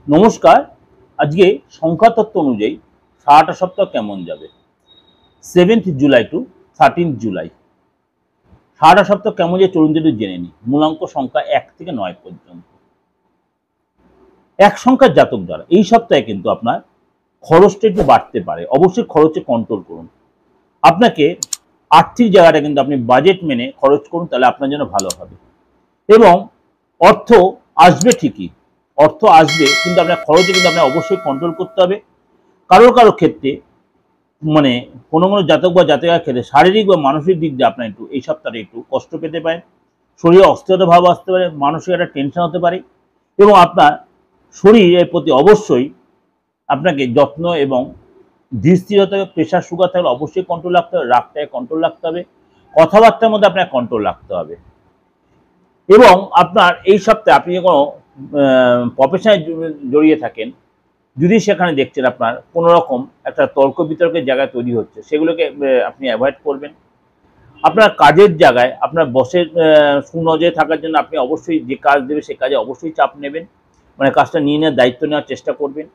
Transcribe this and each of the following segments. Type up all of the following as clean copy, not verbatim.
নমস্কার। আজকে সংখ্যাতত্ত্ব অনুযায়ী সারাটা সপ্তাহ কেমন যাবে 7th July two 13th July সারাটা সপ্তাহ কেমন যাবে চলুন একটু জেনে নিই। মূলাঙ্ক সংখ্যা 1 থেকে 9 পর্যন্ত। এক সংখ্যার জাতক দ্বারা এই সপ্তাহে কিন্তু আপনার খরচটা একটু বাড়তে পারে, অবশ্যই খরচে কন্ট্রোল করুন। আপনাকে আর্থিক জায়গাটা কিন্তু আপনি বাজেট মেনে খরচ করুন, তাহলে আপনার জন্য ভালো হবে। এবং অর্থ আসবে ঠিকই, অর্থ আসবে, কিন্তু আপনার খরচে কিন্তু আপনার অবশ্যই কন্ট্রোল করতে হবে। কারো কারো ক্ষেত্রে মানে কোনো জাতক বা জাতিকার ক্ষেত্রে শারীরিক বা মানসিক দিক দিয়ে আপনার একটু এই সপ্তাহে একটু কষ্ট পেতে পারেন, শরীরে অস্থিরতা ভাব আসতে পারে, মানসিক একটা টেনশন হতে পারে। এবং আপনার শরীরের প্রতি অবশ্যই আপনাকে যত্ন এবং ধীর স্থির হতে হবে। প্রেশার সুগার থাকলে অবশ্যই কন্ট্রোল রাখতে হবে, রাগটাকে কন্ট্রোল রাখতে হবে, কথাবার্তার মধ্যে আপনার কন্ট্রোল রাখতে হবে। এবং আপনার এই সপ্তাহে আপনি কোনো প্রফেশনে জড়িয়ে থাকেন, যদি সেখানে দেখছেন আপনার কোনো রকম একটা তর্ক বিতর্কের জায়গা তৈরি হচ্ছে, সেগুলোকে আপনি অ্যাভয়েড করবেন। আপনার কাজের জায়গায় আপনার বসের সুনজরে থাকার জন্য আপনি অবশ্যই যে কাজ দেবে সে কাজে অবশ্যই চাপ নেবেন, মানে কাজটা নিয়ে নেওয়ার দায়িত্ব নেওয়ার চেষ্টা করবেন।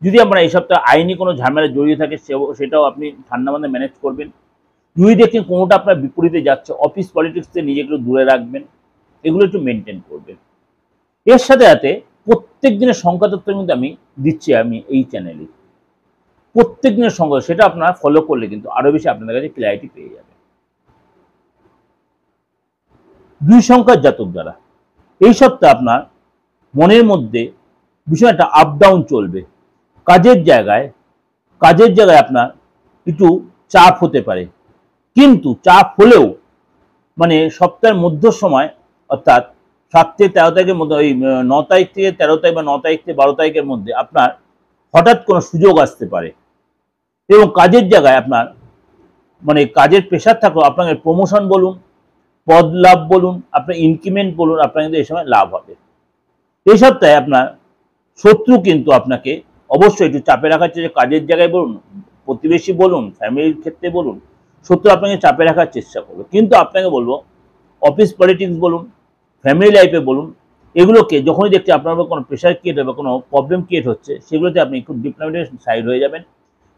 যদি আপনার এই সপ্তাহে আইনি কোনো ঝামেলা জড়িয়ে থাকে সেটাও আপনি ঠান্ডা মাথায় ম্যানেজ করবেন। যদি দেখেন কোনোটা আপনার বিপরীতে যাচ্ছে, অফিস পলিটিক্স থেকে নিজেকে একটু দূরে রাখবেন, এগুলো একটু মেনটেন করবেন। এর সাথে সাথে প্রত্যেক দিনের সংখ্যাতত্ত্বের মধ্যে আমি দিচ্ছি আমি এই চ্যানেলে প্রত্যেক দিনের সংখ্যা, সেটা আপনারা ফলো করলে কিন্তু আরো বেশি আপনাদের কাছে ক্লিয়ারিটি পেয়ে যাবে। দুই সংখ্যার জাতক দ্বারা এই সপ্তাহে আপনার মনের মধ্যে ভীষণ একটা আপ ডাউন চলবে। কাজের জায়গায় আপনার একটু চাপ হতে পারে, কিন্তু চাপ হলেও মানে সপ্তাহের মধ্য সময় অর্থাৎ 7 থেকে 13 তারিখের মধ্যে, ওই 9 তারিখ থেকে 13 তারিখ বা 9 তারিখ থেকে 12 তারিখের মধ্যে আপনার হঠাৎ কোনো সুযোগ আসতে পারে। এবং কাজের জায়গায় আপনার মানে কাজের প্রেশার থাকলেও আপনাকে প্রমোশন বলুন, পদ লাভ বলুন, আপনার ইনক্রিমেন্ট বলুন, আপনার কিন্তু এই সময় লাভ হবে। এই সপ্তাহে আপনার শত্রু কিন্তু আপনাকে অবশ্যই একটু চাপে রাখার চেষ্টা, কাজের জায়গায় বলুন, প্রতিবেশী বলুন, ফ্যামিলির ক্ষেত্রে বলুন, শত্রু আপনাকে চাপে রাখার চেষ্টা করবে। কিন্তু আপনাকে বলবো অফিস পলিটিক্স বলুন, ফ্যামিলি লাইফে বলুন, এগুলোকে যখনই দেখতে আপনার কোনো প্রেশার ক্রিয়েট হবে, কোনো প্রবলেম ক্রিয়েট হচ্ছে, সেগুলোতে আপনি একটু ডিপ্লোমেটিক সাইড হয়ে যাবেন,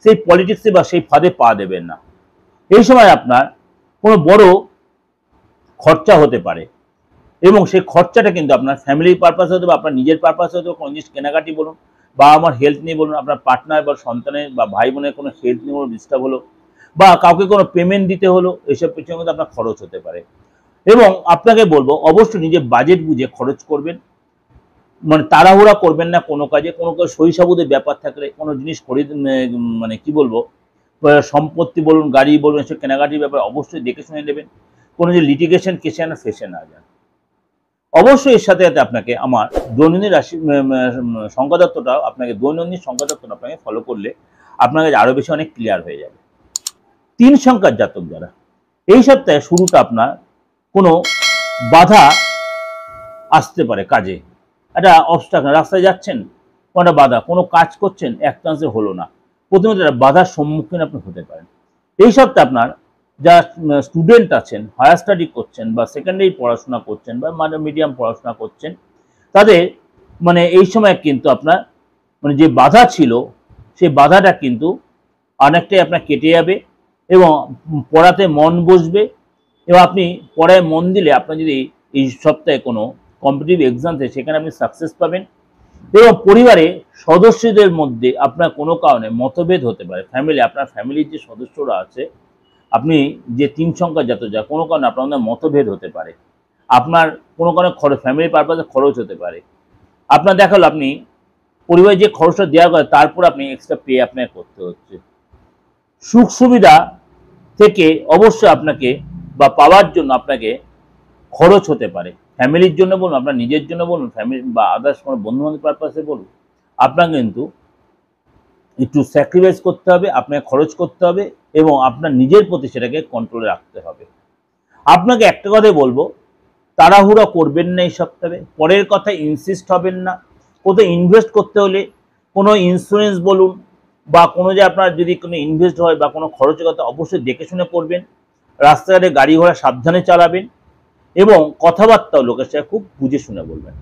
সেই পলিটিক্সে বা সেই ফাঁদে পা দেবেন না। এই সময় আপনার কোনো বড় খরচা হতে পারে, এবং সেই খরচাটা কিন্তু আপনার ফ্যামিলির পারপাস হতে বা আপনার নিজের পারপাস হতে, কোনো জিনিস কেনাকাটি বলুন, বা আমার হেলথ নিয়ে বলুন, আপনার পার্টনার বা সন্তানের বা ভাই বোনের কোনো হেলথ নিয়ে কোনো ডিস্টার্ব হলো, বা কাউকে কোনো পেমেন্ট দিতে হলো, এসব পিছনে মধ্যে আপনার খরচ হতে পারে। এবং আপনাকে বলবো অবশ্যই নিজের বাজেট বুঝে খরচ করবেন, মানে তাড়াহুড়া করবেন না কোনো কাজে। কোনো সহিসাবুদের ব্যাপার থাকলে কোনো জিনিস খরিদ মানে কি বলবো, সম্পত্তি বলুন, গাড়ি বলুন, এসব কেনাকাটির ব্যাপারে অবশ্যই দেখে শুনে নেবেন। কোনো যে লিটিগেশন কেসে না ফেসে না যান। অবশ্যই এর সাথে সাথে আপনাকে আমার দৈনন্দিন রাশি সংখ্যাতত্ত্বটাও আপনাকে ফলো করলে আপনার কাছে আরো বেশি অনেক ক্লিয়ার হয়ে যাবে। 3 সংখ্যার জাতক যারা এই সপ্তাহে শুরুটা আপনার কোনো বাধা আসতে পারে কাজে, একটা অবস্ট্রাকশন, রাস্তায় যাচ্ছেন কোনো একটা বাধা, কোনো কাজ করছেন এক চান্সে হলো না, প্রথমত একটা বাধার সম্মুখীন আপনি হতে পারেন। এই সপ্তাহে আপনার যারা স্টুডেন্ট আছেন, হায়ার স্টাডি করছেন বা সেকেন্ডারি পড়াশোনা করছেন বা মিডিয়াম পড়াশোনা করছেন, তাদের মানে এই সময় কিন্তু আপনার মানে যে বাধা ছিল সেই বাধাটা কিন্তু অনেকটাই আপনার কেটে যাবে, এবং পড়াতে মন বসবে। এবং আপনি পড়ায় মন দিলে আপনার যদি এই সপ্তাহে কোনো কম্পিটিটিভ এক্সাম থাকে, সেখানে আপনি সাকসেস পাবেন। এবং পরিবারে সদস্যদের মধ্যে আপনার কোনো কারণে মতভেদ হতে পারে। আপনার ফ্যামিলির যে সদস্যরা আছে, আপনি যে 3 সংখ্যার জাতক যা কোনো কারণে আপনার মধ্যে মতভেদ হতে পারে, আপনার কোনো কারণে খরচ, ফ্যামিলি পারপাসে খরচ হতে পারে। আপনার দেখালো আপনি পরিবারে যে খরচটা দেওয়া হয় তারপর আপনি এক্সট্রা পে আপনাকে করতে হচ্ছে। সুখ সুবিধা থেকে অবশ্যই আপনাকে বা পাওয়ার জন্য আপনাকে খরচ হতে পারে। ফ্যামিলির জন্য বলুন, আপনার নিজের জন্য বলুন, ফ্যামিলি বা আদার্স কোনো বন্ধু বান্ধব পারপাসে বলুন, আপনাকে কিন্তু একটু স্যাক্রিফাইস করতে হবে, আপনাকে খরচ করতে হবে, এবং আপনার নিজের প্রতি সেটাকে কন্ট্রোলে রাখতে হবে। আপনাকে একটা কথাই বলবো, তাড়াহুড়া করবেন না এই সপ্তাহে, পরের কথা ইনসিস্ট হবেন না। কোথাও ইনভেস্ট করতে হলে কোনো ইন্স্যুরেন্স বলুন বা কোনো যে আপনার যদি কোনো ইনভেস্ট হয় বা কোনো খরচের কথা অবশ্যই দেখে শুনে করবেন। রাস্তাঘাটে গাড়ি ঘোড়া সাবধানে চালাবেন, এবং কথাবার্তাও লোকের সাথে খুব বুঝে শুনে বলবেন।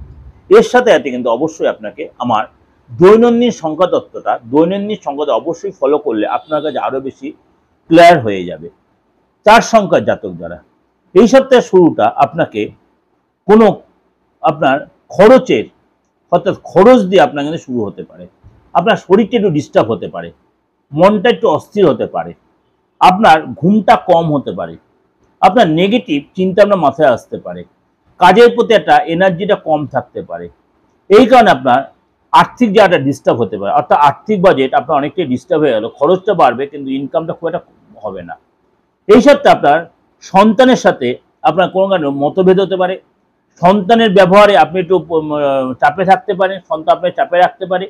এর সাথে সাথে কিন্তু অবশ্যই আপনাকে আমার দৈনন্দিন সংখ্যা তত্ত্বটা দৈনন্দিন সংখ্যাটা অবশ্যই ফলো করলে আপনার কাছে আরো বেশি ক্লিয়ার হয়ে যাবে। 4 সংখ্যার জাতক যারা, এই সপ্তাহের শুরুটা আপনাকে কোনো আপনার খরচের অর্থাৎ খরচ দিয়ে আপনার কিন্তু শুরু হতে পারে। আপনার শরীরটা একটু ডিস্টার্ব হতে পারে, মনটা একটু অস্থির হতে পারে, আপনার ঘুমটা কম হতে পারে, আপনার নেগেটিভ চিন্তা আপনার মাথায় আসতে পারে, কাজের প্রতি একটা এনার্জিটা কম থাকতে পারে। এই কারণে আপনার আর্থিক জায়গাটা ডিস্টার্ব হতে পারে, অর্থাৎ আর্থিক বাজেট আপনার অনেকটাই ডিস্টার্ব হয়ে গেল, খরচটা বাড়বে কিন্তু ইনকামটা খুব একটা হবে না। এই সপ্তাহে আপনার সন্তানের সাথে আপনার কোনো কারণে মতভেদ হতে পারে, সন্তানের ব্যবহারে আপনি একটু চাপে থাকতে পারেন, সন্তান আপনার চাপে রাখতে পারে।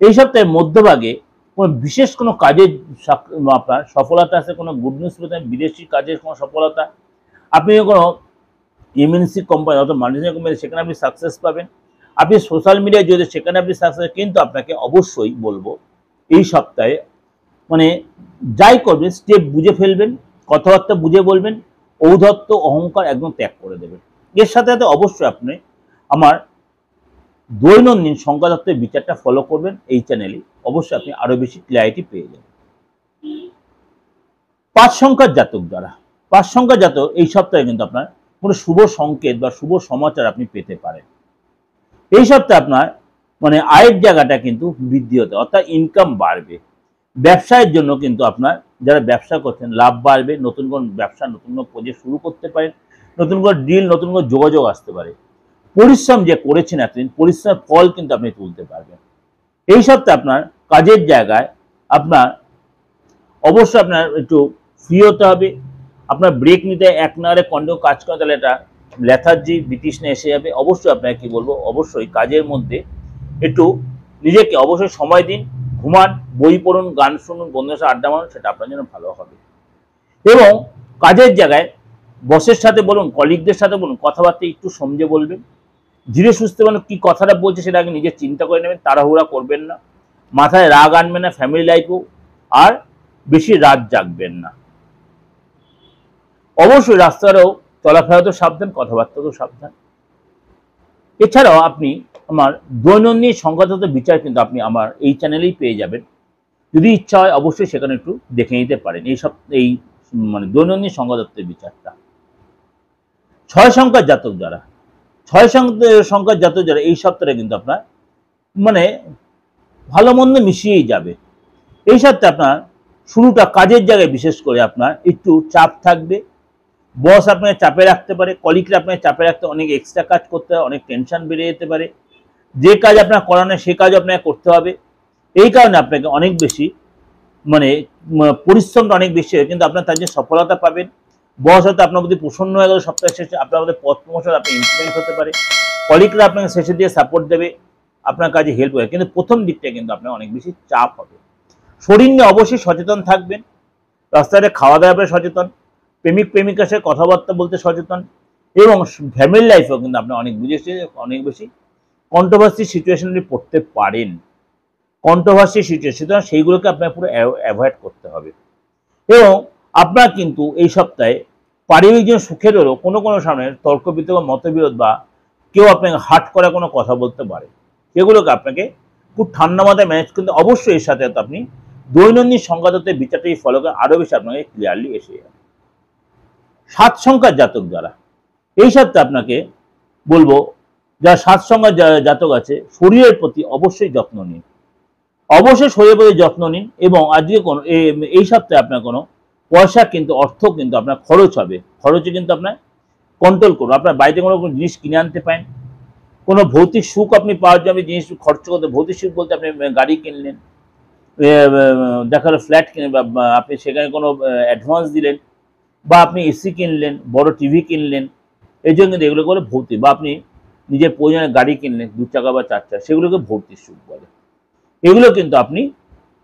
এই সপ্তাহে মধ্যভাগে কোনো বিশেষ কোনো কাজের আপনার সফলতা আছে, কোনো গুড নিউজ পেতেন, বিদেশি কাজের কোনো সফলতা, আপনি কোনো এমএনসি কোম্পানি অর্থাৎ মাল্টিনেশনাল কোম্পানি সেখানে আপনি সাকসেস পাবেন, আপনি সোশ্যাল মিডিয়ায় যদি সেখানে আপনি সাকসেস, কিন্তু আপনাকে অবশ্যই বলবো এই সপ্তাহে মানে যাই করবেন স্টেপ বুঝে ফেলবেন, কথাবার্তা বুঝে বলবেন, ঔদ্ধত্য অহংকার একদম ত্যাগ করে দেবেন। এর সাথে সাথে অবশ্যই আপনি আমার দৈনন্দিন সংখ্যাতত্ত্বের বিচারটা ফলো করবেন এই চ্যানেলে, অবশ্যই আপনি আরো বেশি ক্লিয়ারিটি পেয়ে যাবেন। 5 সংখ্যার জাতক যারা, 5 সংখ্যার জাতক এই সপ্তাহে কিন্তু আপনার কোনো শুভ সংকেত বা শুভ সমাচার আপনি পেতে পারেন। এই সপ্তাহে আপনার মানে আয়ের জায়গাটা কিন্তু বৃদ্ধি হতে, অর্থাৎ ইনকাম বাড়বে। ব্যবসায়ের জন্য কিন্তু আপনার যারা ব্যবসা করছেন লাভ বাড়বে, নতুন কোন ব্যবসা নতুন কোনো প্রজেক্ট শুরু করতে পারেন, নতুন কোনো ডিল নতুন কোনো যোগাযোগ আসতে পারে। পরিশ্রম যে করেছেন এতদিন পরিশ্রমের ফল কিন্তু আপনি তুলতে পারবেন। এই সপ্তাহে আপনার কাজের জায়গায় আপনার অবশ্যই আপনার একটু ফ্রি হতে হবে, আপনার ব্রেক নিতে এক নারে কন্টিনিউ কাজ করেন তাহলে এটা লেথার্জি বিতৃষ্ণা এসে যাবে। অবশ্যই আপনাকে কি বলবো, অবশ্যই কাজের মধ্যে একটু নিজেকে অবশ্যই সময় দিন, ঘুমান, বই পড়ুন, গান শুনুন, বন্ধুদের সাথে আড্ডা মারুন, সেটা আপনার জন্য ভালো হবে। এবং কাজের জায়গায় বসের সাথে বলুন, কলিগদের সাথে বলুন, কথাবার্তা একটু সমঝে বলবেন, ধীরে সুস্থে মানে কি কথাটা বলছে সেটা আগে নিজে চিন্তা করে নেবেন, তাড়াহুড়া করবেন না, মাথায় রাগ আনবেন না, ফ্যামিলি লাইফেও আর বেশি রাত জাগবেন না। অবশ্যই রাস্তারও চলাফেরাতেও সাবধান, কথাবার্তাতেও সাবধান। এছাড়াও আপনি আমার দৈনন্দিন সংখ্যাতত্ত্ব বিচার কিন্তু আপনি আমার এই চ্যানেলেই পেয়ে যাবেন, যদি ইচ্ছা হয় অবশ্যই সেখানে একটু দেখে নিতে পারেন এই মানে দৈনন্দিন সংখ্যাতত্ত্বের বিচারটা। 6 সংখ্যার জাতক যারা, 6 সংখ্যার জাতক যারা এই সপ্তাহে কিন্তু আপনার মানে ভালো মন্দ মিশিয়েই যাবে। এই সপ্তাহে আপনার শুরুটা কাজের জায়গায় বিশেষ করে আপনার একটু চাপ থাকবে, বস আপনাকে চাপে রাখতে পারে, কলিগরা আপনাকে চাপে রাখতে, অনেক এক্সট্রা কাজ করতে হয়, অনেক টেনশন বেড়ে যেতে পারে, যে কাজ আপনার করানো সে কাজ আপনাকে করতে হবে। এই কারণে আপনাকে অনেক বেশি মানে পরিশ্রমটা অনেক বেশি হয়, কিন্তু আপনার তার জন্য সফলতা পাবেন। বস হয়তো আপনার প্রতি প্রসন্ন হয়ে গেল সপ্তাহ শেষে, আপনার মধ্যে পদ প্রমোশন আপনি ইনক্রিমেন্ট হতে পারে, কলিগরা আপনাকে শেষে দিয়ে সাপোর্ট দেবে, আপনার কাজে হেল্প হবে, কিন্তু প্রথম দিকটা কিন্তু আপনার অনেক বেশি চাপ হবে। শরীর নিয়ে অবশ্যই সচেতন থাকবেন, রাস্তায় খাওয়া দাওয়া সচেতন, প্রেমিক প্রেমিকার সাথে কথাবার্তা বলতে সচেতন, এবং ফ্যামিলি লাইফেও কিন্তু আপনি অনেক বেশি কন্ট্রোভার্সি সিচুয়েশনে পড়তে পারেন। কন্ট্রোভার্সি সিচুয়েশন সেইগুলোকে আপনার পুরো অ্যাভয়েড করতে হবে। এবং আপনার কিন্তু এই সপ্তাহে পারিবারিক জীবন সুখের হলেও কোনো কোনো সামনে তর্ক বিতর্ক মতবিরোধ বা কেউ আপনাকে হার্ট করা কোনো কথা বলতে পারে, সেগুলোকে আপনাকে খুব ঠান্ডা মাথায় ম্যানেজ করতে অবশ্যই। এর সাথে আপনি দৈনন্দিন সংখ্যাতত্ত্বের বিচারটি ফলো করে আরও বেশি আপনাকে ক্লিয়ারলি এসে যাবে। 7 সংখ্যার জাতক যারা, এই সপ্তাহে আপনাকে বলবো যারা 7 সংখ্যার জাতক আছে শরীরের প্রতি অবশ্যই যত্ন নিন, অবশ্যই শরীরের প্রতি যত্ন নিন। এবং আজকে কোনো এই সপ্তাহে আপনার কোনো পয়সা কিন্তু অর্থ কিন্তু আপনার খরচ হবে, খরচে কিন্তু আপনার কন্ট্রোল করুন। আপনার বাড়িতে কোনো জিনিস কিনে আনতে পারেন, কোনো ভৌতিক সুখ আপনি পাওয়ার জন্য আপনি জিনিস খরচ করতে, ভৌতিক সুখ বলতে আপনি গাড়ি কিনলেন, দেখা গেলো ফ্ল্যাট কিনে, বা আপনি সেখানে কোনো অ্যাডভান্স দিলেন, বা আপনি এসি কিনলেন, বড় টিভি কিনলেন, এই জন্য কিন্তু এগুলো বলে ভৌতিক, বা আপনি নিজের প্রয়োজনে গাড়ি কিনলেন 2 চাকা বা 4 চাকা, সেগুলোকে ভৌতিক সুখ বলে। এগুলো কিন্তু আপনি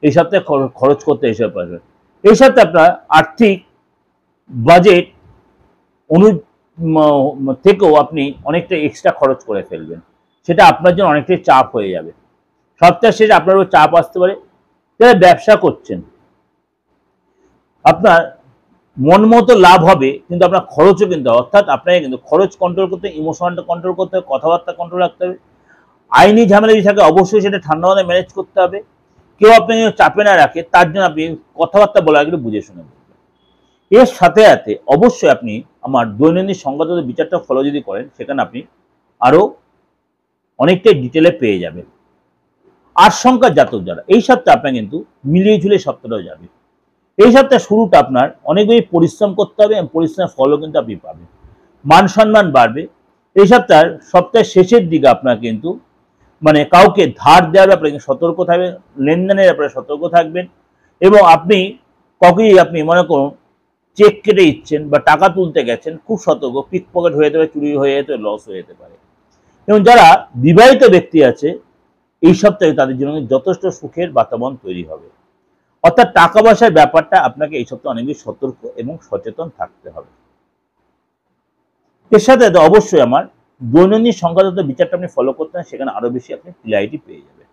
এই সপ্তাহে খরচ করতে হিসেবে পারবেন। এই সপ্তাহে আপনার আর্থিক বাজেট থেকেও আপনি অনেকটা এক্সট্রা খরচ করে ফেলবেন, সেটা আপনার জন্য অনেকটাই চাপ হয়ে যাবে। সপ্তাহ শেষে আপনার উপর চাপ আসতে পারে। যারা ব্যবসা করছেন আপনার মন মতো লাভ হবে, কিন্তু আপনার খরচও কিন্তু, অর্থাৎ আপনাকে কিন্তু খরচ কন্ট্রোল করতে, ইমোশনটা কন্ট্রোল করতে হবে, কথাবার্তা কন্ট্রোল রাখতে হবে, আইনি ঝামেলা যদি থাকে অবশ্যই সেটা ঠান্ডা মাথায় ম্যানেজ করতে হবে। কেউ আপনাকে চাপে না রাখে তার জন্য আপনি কথাবার্তা বলার আগে বুঝে শুনে বলবেন। এর সাথে সাথে অবশ্যই আপনি আমার দৈনন্দিন সংবাদপত্র বিচারটা ফলো যদি করেন, সেখানে আপনি আরও অনেকটাই ডিটেলে পেয়ে যাবেন। ৮ সংখ্যার জাতক যারা, এই সপ্তাহে আপনার কিন্তু মিলিয়ে ঝুলিয়ে সপ্তাহটাও যাবে। এই সপ্তাহে শুরুটা আপনার অনেক বেশি পরিশ্রম করতে হবে এবং পরিশ্রমের ফলও কিন্তু আপনি পাবেন। মান সম্মান বাড়বে। এই সপ্তাহের শেষের দিকে আপনার কিন্তু মানে কাউকে ধার দেওয়ার ব্যাপারে সতর্ক থাকবেন, লেনদেনের ব্যাপারে সতর্ক থাকবেন এবং আপনি মনে করুন চেক কেটে দিচ্ছেন বা টাকা তুলতে গেছেন, খুব সতর্ক, পিক পকেট হয়ে যেতে পারে, চুরি হয়ে যেতে পারে, লস হয়ে যেতে পারে। এবং যারা বিবাহিত ব্যক্তি আছে এই সপ্তাহে তাদের জন্য যথেষ্ট সুখের বাতাবরণ তৈরি হবে। অর্থাৎ টাকা পয়সার ব্যাপারটা আপনাকে এই সপ্তাহে অনেক বেশি সতর্ক এবং সচেতন থাকতে হবে। এর সাথে অবশ্যই আমার দৈনন্দিন সংখ্যাতত্ত্ব বিচারটা আপনি ফলো করতে হয়, সেখানে আরো বেশি আপনি ক্লিয়ারিটি পেয়ে যাবেন।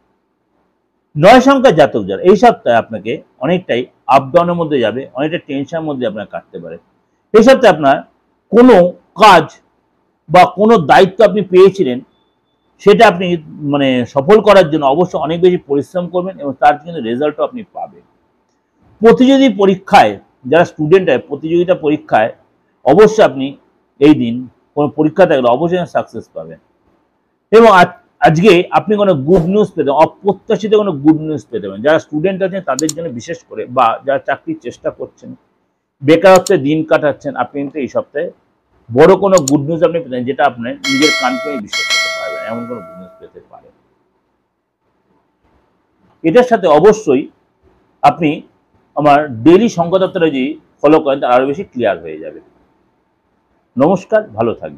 ৯ সংখ্যার জাতক যারা, এই সপ্তাহে আপনাকে অনেকটাই আপ ডাউনের মধ্যে যাবে, অনেকটা টেনশনের মধ্যে আপনার কাটতে পারে। এই সপ্তাহে আপনার কোনো কাজ বা কোনো দায়িত্ব আপনি পেয়েছিলেন, সেটা আপনি মানে সফল করার জন্য অবশ্যই অনেক বেশি পরিশ্রম করবেন এবং তার জন্য রেজাল্টও আপনি পাবেন। প্রতিযোগী পরীক্ষায় যারা স্টুডেন্ট হয়, প্রতিযোগিতা পরীক্ষায় অবশ্যই আপনি এই দিন কোনো পরীক্ষা থাকলে অবশ্যই সাকসেস পাবেন। এবং আজকে আপনি কোনো গুড নিউজ পেতে, অপ্রত্যাশিত কোনো গুড নিউজ পেতে পারেন। যারা স্টুডেন্ট আছেন তাদের জন্য বিশেষ করে, বা যারা চাকরির চেষ্টা করছেন, বেকারত্বে দিন কাটাচ্ছেন, আপনি কিন্তু এই সপ্তাহে বড় কোনো গুড নিউজ আপনি পেতেন, যেটা আপনার নিজের কানকে বিশ্বাস করতে পারবেন, এমন কোনো গুড নিউজ পেতে পারেন। এটার সাথে অবশ্যই আপনি আমার ডেইলি সংখ্যাতত্ত্বটা যদি ফলো করেন, তার আরো বেশি ক্লিয়ার হয়ে যাবে। নমস্কার, ভালো থাকবেন।